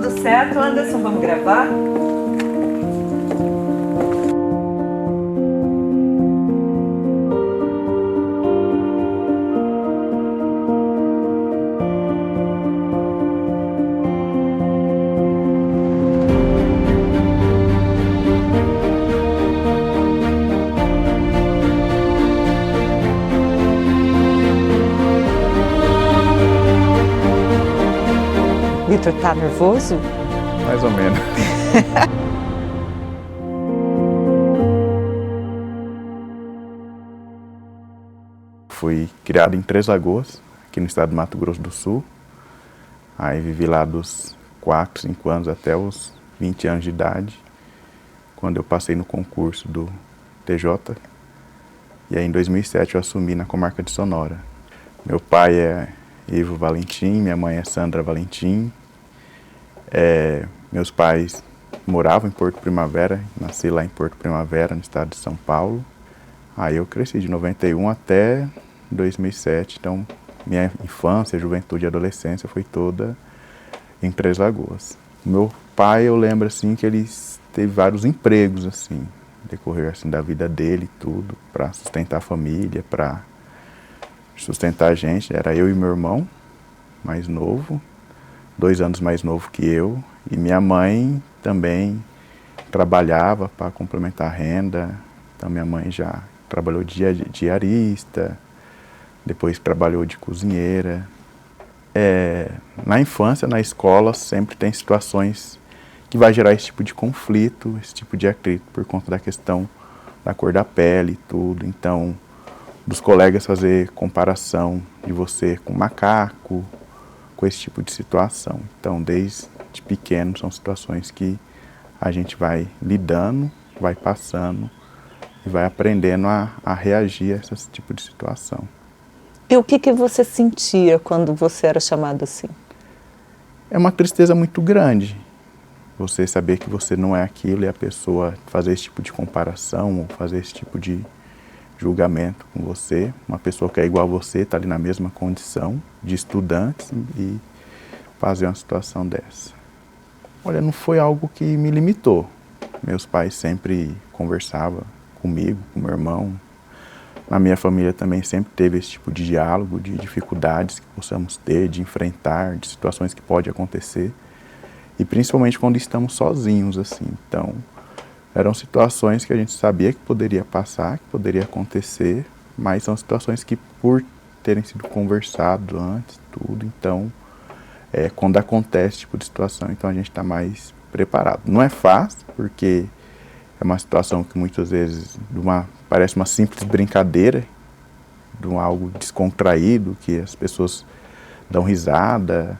Tudo certo, Anderson? Vamos gravar? Vitor, tá nervoso? Mais ou menos. Fui criado em Três Lagoas, aqui no estado do Mato Grosso do Sul. Aí vivi lá dos 4, 5 anos até os 20 anos de idade, quando eu passei no concurso do TJ. E aí em 2007 eu assumi na comarca de Sonora. Meu pai é Ivo Valentim, minha mãe é Sandra Valentim. Meus pais moravam em Porto Primavera, nasci lá em Porto Primavera, no estado de São Paulo. Aí eu cresci de 91 até 2007, então minha infância, juventude e adolescência foi toda em Três Lagoas. Meu pai, eu lembro assim que ele teve vários empregos assim, no decorrer assim da vida dele, tudo, para sustentar a família, para sustentar a gente. Era eu e meu irmão, mais novo, 2 anos mais novo que eu, e minha mãe também trabalhava para complementar a renda. Então minha mãe já trabalhou de diarista, depois trabalhou de cozinheira. Na infância, na escola, sempre tem situações que vai gerar esse tipo de conflito, esse tipo de atrito, por conta da questão da cor da pele e tudo. Então, dos colegas fazer comparação de você com macaco, com esse tipo de situação. Então, desde pequeno, são situações que a gente vai lidando, vai passando e vai aprendendo a reagir a esse tipo de situação. E o que você sentia quando você era chamado assim? É uma tristeza muito grande, você saber que você não é aquilo e a pessoa fazer esse tipo de comparação ou fazer esse tipo de julgamento com você. Uma pessoa que é igual a você, está ali na mesma condição de estudante e fazer uma situação dessa. Olha, não foi algo que me limitou. Meus pais sempre conversavam comigo, com meu irmão. Na minha família também sempre teve esse tipo de diálogo, de dificuldades que possamos ter, de enfrentar, de situações que podem acontecer. E principalmente quando estamos sozinhos, assim. Então, eram situações que a gente sabia que poderia passar, que poderia acontecer, mas são situações que, por terem sido conversado antes, tudo, então, quando acontece esse tipo de situação, então a gente está mais preparado. Não é fácil, porque é uma situação que muitas vezes parece uma simples brincadeira, de algo descontraído, que as pessoas dão risada,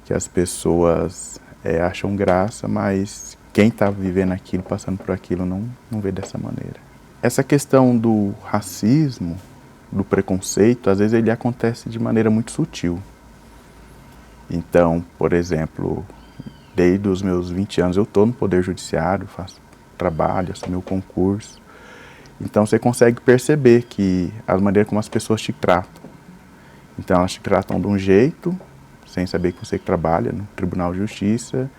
que as pessoas acham graça, mas quem está vivendo aquilo, passando por aquilo, não vê dessa maneira. Essa questão do racismo, do preconceito, às vezes ele acontece de maneira muito sutil. Então, por exemplo, desde os meus 20 anos eu estou no Poder Judiciário, faço trabalho, assumi o concurso. Então você consegue perceber que a maneira como as pessoas te tratam. Então elas te tratam de um jeito, sem saber que você trabalha no Tribunal de Justiça,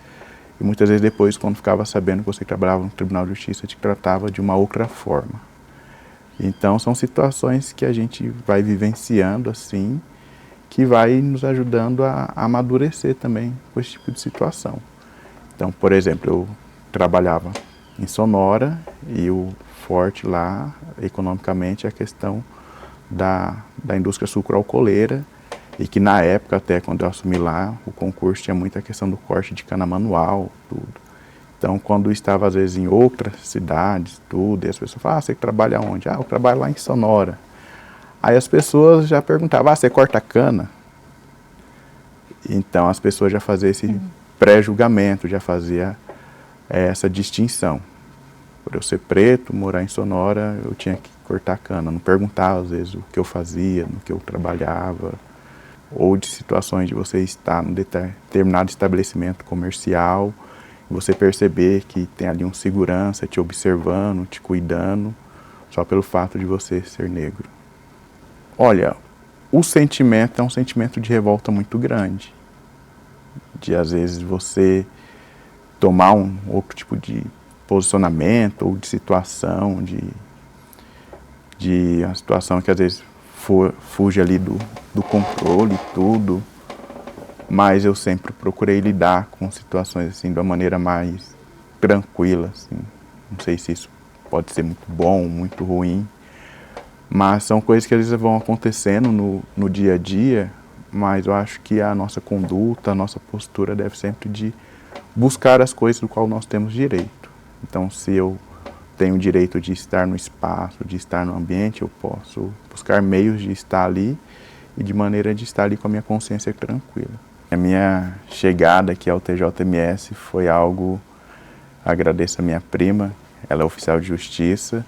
e muitas vezes depois, quando ficava sabendo que você trabalhava no Tribunal de Justiça, te tratava de uma outra forma. Então são situações que a gente vai vivenciando assim, que vai nos ajudando a amadurecer também com esse tipo de situação. Então, por exemplo, eu trabalhava em Sonora e o forte lá, economicamente, é a questão da indústria sucroalcooleira, e que na época, até quando eu assumi lá, o concurso tinha muita questão do corte de cana manual, tudo. Então, quando eu estava, às vezes, em outras cidades, tudo, e as pessoas falavam, você trabalha onde? Eu trabalho lá em Sonora. Aí as pessoas já perguntavam, você corta cana? Então, as pessoas já faziam esse pré-julgamento, já fazia essa distinção. Por eu ser preto, morar em Sonora, eu tinha que cortar cana. Não perguntava, às vezes, o que eu fazia, no que eu trabalhava, ou de situações de você estar num determinado estabelecimento comercial, e você perceber que tem ali um segurança te observando, te cuidando, só pelo fato de você ser negro. Olha, o sentimento é um sentimento de revolta muito grande, de às vezes você tomar um outro tipo de posicionamento ou de situação, de uma situação que às vezes fuge ali do controle e tudo, mas eu sempre procurei lidar com situações assim de uma maneira mais tranquila, assim. Não sei se isso pode ser muito bom, muito ruim, mas são coisas que às vezes vão acontecendo no dia a dia, mas eu acho que a nossa conduta, a nossa postura deve sempre de buscar as coisas do qual nós temos direito. Então, se eu tenho o direito de estar no espaço, de estar no ambiente, eu posso buscar meios de estar ali e de maneira de estar ali com a minha consciência tranquila. A minha chegada aqui ao TJMS foi algo, agradeço a minha prima, ela é oficial de justiça,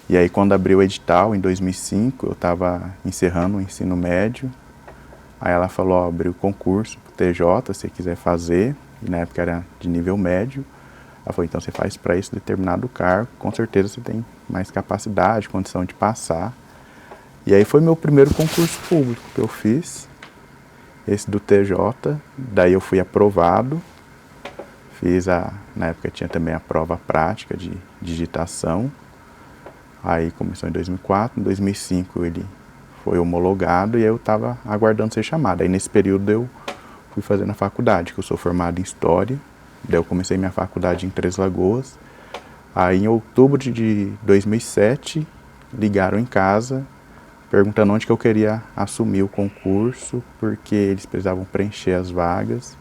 e aí quando abriu o edital, em 2005, eu estava encerrando o ensino médio, aí ela falou, ó, abriu o concurso para o TJ, se você quiser fazer, e na época era de nível médio. Ela falou, então você faz para esse determinado cargo, com certeza você tem mais capacidade, condição de passar. E aí foi meu primeiro concurso público que eu fiz, esse do TJ, daí eu fui aprovado, na época tinha também a prova prática de digitação, aí começou em 2004, em 2005 ele foi homologado e eu estava aguardando ser chamado. Aí nesse período eu fui fazendo a faculdade, que eu sou formado em História, daí eu comecei minha faculdade em Três Lagoas. Aí em outubro de 2007, ligaram em casa, perguntando onde que eu queria assumir o concurso, porque eles precisavam preencher as vagas.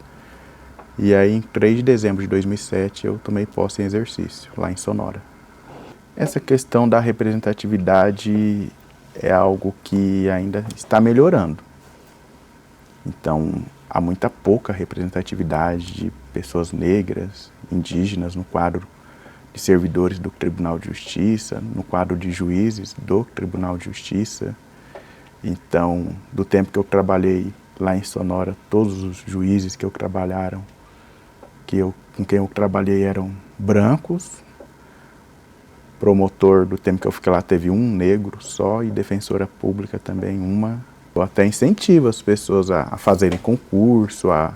E aí em 3 de dezembro de 2007 eu tomei posse em exercício, lá em Sonora. Essa questão da representatividade é algo que ainda está melhorando. Então, há muita pouca representatividade de pessoas negras, indígenas no quadro de servidores do Tribunal de Justiça, no quadro de juízes do Tribunal de Justiça. Então, do tempo que eu trabalhei lá em Sonora, todos os juízes que trabalharam, com quem eu trabalhei eram brancos. Promotor, do tempo que eu fiquei lá, teve um negro só, e defensora pública também uma. Eu até incentivo as pessoas a fazerem concurso, a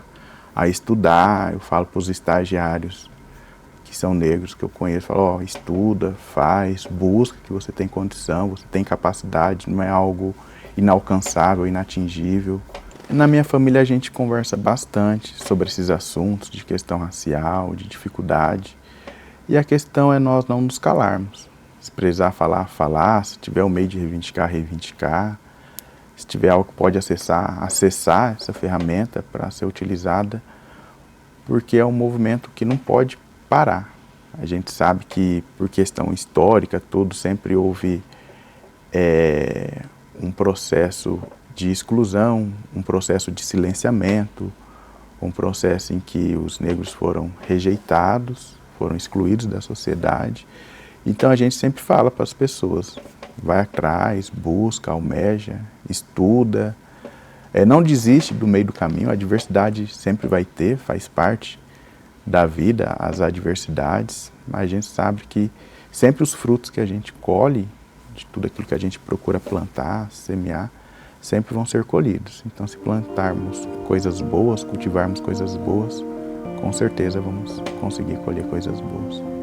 estudar. Eu falo para os estagiários que são negros, que eu conheço, falo, ó, estuda, faz, busca, que você tem condição, você tem capacidade, não é algo inalcançável, inatingível. Na minha família a gente conversa bastante sobre esses assuntos de questão racial, de dificuldade. E a questão é nós não nos calarmos. Se precisar falar, falar. Se tiver um meio de reivindicar, reivindicar. Se tiver algo que pode acessar essa ferramenta para ser utilizada. Porque é um movimento que não pode parar. A gente sabe que, por questão histórica, tudo sempre houve um processo de exclusão, um processo de silenciamento, um processo em que os negros foram rejeitados, foram excluídos da sociedade. Então a gente sempre fala para as pessoas, vai atrás, busca, almeja, estuda, não desiste do meio do caminho. A adversidade sempre vai ter, faz parte da vida, as adversidades, mas a gente sabe que sempre os frutos que a gente colhe, de tudo aquilo que a gente procura plantar, semear, sempre vão ser colhidos. Então, se plantarmos coisas boas, cultivarmos coisas boas, com certeza vamos conseguir colher coisas boas.